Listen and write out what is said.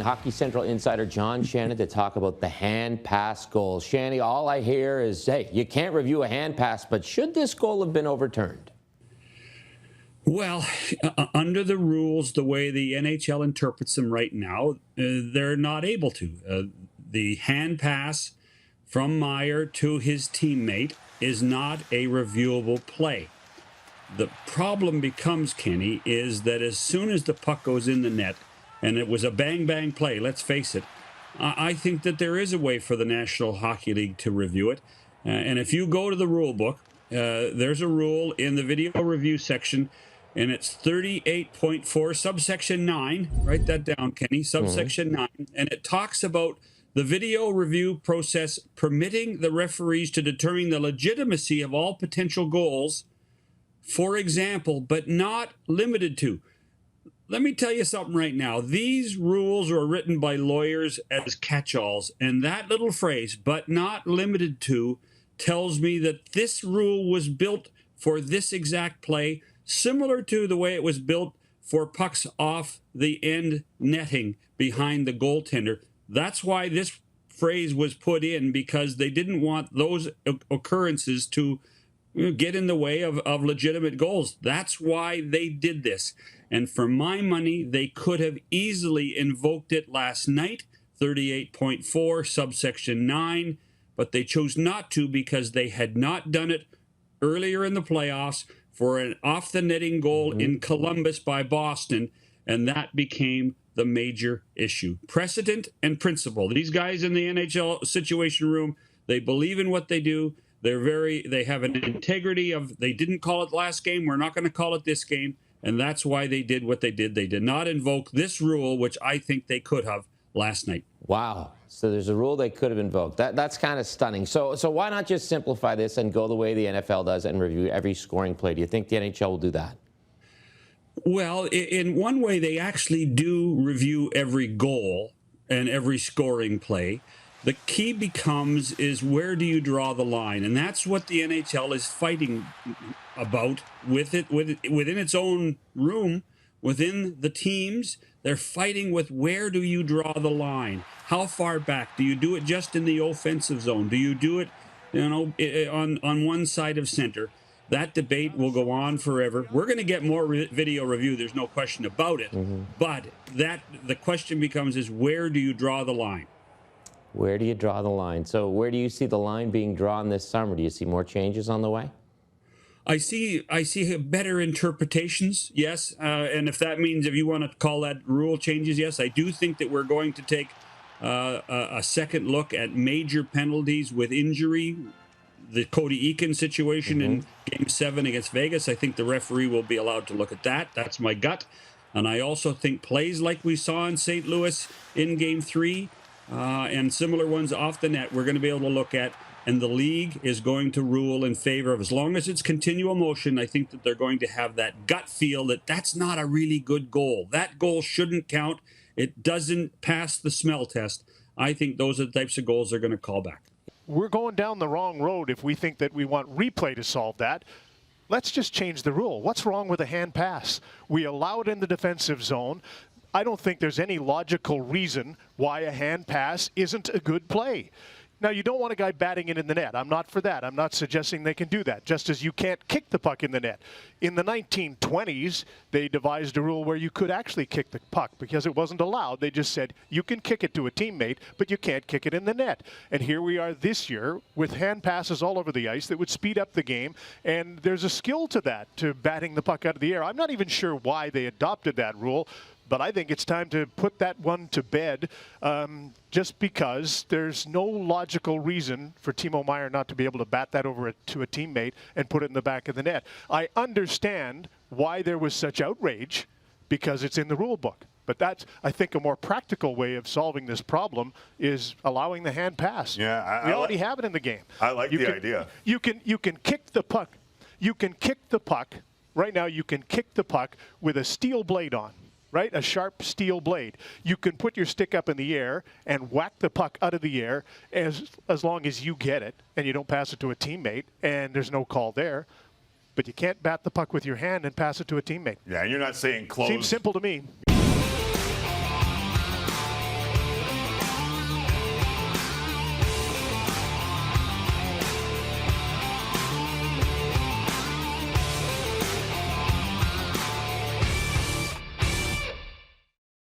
Hockey Central Insider John Shannon to talk about the hand pass goal. Shanny, all I hear is, hey, you can't review a hand pass, but should this goal have been overturned? Well, under the rules, the way the NHL interprets them right now, they're not able to. The hand pass from Meier to his teammate is not a reviewable play. The problem becomes, Kenny, is that as soon as the puck goes in the net, and it was a bang-bang play, let's face it, I think that there is a way for the National Hockey League to review it. And if you go to the rule book, there's a rule in the video review section, and it's 38.4, subsection 9. Write that down, Kenny, subsection 9. And it talks about the video review process permitting the referees to determine the legitimacy of all potential goals, for example, but not limited to. Let me tell you something right now. These rules were written by lawyers as catch-alls, and that little phrase, but not limited to, tells me that this rule was built for this exact play, similar to the way it was built for pucks off the end netting behind the goaltender. That's why this phrase was put in, because they didn't want those occurrences to get in the way of legitimate goals. That's why they did this. And for my money, they could have easily invoked it last night, 38.4, subsection 9, but they chose not to because they had not done it earlier in the playoffs for an off-the-netting goal in Columbus by Boston, and that became the major issue. Precedent and principle. These guys in the NHL Situation Room, they believe in what they do. They have an integrity of, they didn't call it last game, we're not going to call it this game, and that's why they did what they did. They did not invoke this rule, which I think they could have last night. Wow. So there's a rule they could have invoked. That's kind of stunning. So why not just simplify this and go the way the NFL does and review every scoring play? Do you think the NHL will do that? Well, in one way, they actually do review every goal and every scoring play. The key becomes is where do you draw the line? And that's what the NHL is fighting about within its own room, within the teams. They're fighting with where do you draw the line? How far back? Do you do it just in the offensive zone? Do you do it, on one side of center? That debate will go on forever. We're going to get more video review. There's no question about it. But the question becomes is where do you draw the line? Where do you draw the line? So where do you see the line being drawn this summer? Do you see more changes on the way? I see better interpretations, yes. And if that means, if you want to call that rule changes, yes, I do think that we're going to take a second look at major penalties with injury. The Cody Eakin situation in Game 7 against Vegas, I think the referee will be allowed to look at that. That's my gut. And I also think plays like we saw in St. Louis in Game 3 and similar ones off the net, we're going to be able to look at. And the league is going to rule in favor of, as long as it's continual motion, I think that they're going to have that gut feel that that's not a really good goal. That goal shouldn't count. It doesn't pass the smell test. I think those are the types of goals they're going to call back. We're going down the wrong road if we think that we want replay to solve that. Let's just change the rule. What's wrong with a hand pass? We allow it in the defensive zone. I don't think there's any logical reason why a hand pass isn't a good play. Now, you don't want a guy batting it in the net. I'm not for that. I'm not suggesting they can do that, just as you can't kick the puck in the net. In the 1920s, they devised a rule where you could actually kick the puck because it wasn't allowed. They just said you can kick it to a teammate, but you can't kick it in the net. And here we are this year with hand passes all over the ice that would speed up the game, and there's a skill to that, to batting the puck out of the air. I'm not even sure why they adopted that rule, but I think it's time to put that one to bed, just because there's no logical reason for Timo Meier not to be able to bat that over to a teammate and put it in the back of the net. I understand why there was such outrage, because it's in the rule book. But that's, I think, a more practical way of solving this problem is allowing the hand pass. Yeah, we already have it in the game. I like the idea. You can kick the puck. You can kick the puck. Right now, you can kick the puck with a steel blade on. Right? A sharp steel blade. You can put your stick up in the air and whack the puck out of the air as long as you get it and you don't pass it to a teammate and there's no call there. But you can't bat the puck with your hand and pass it to a teammate. Yeah, and you're not saying close. Seems simple to me.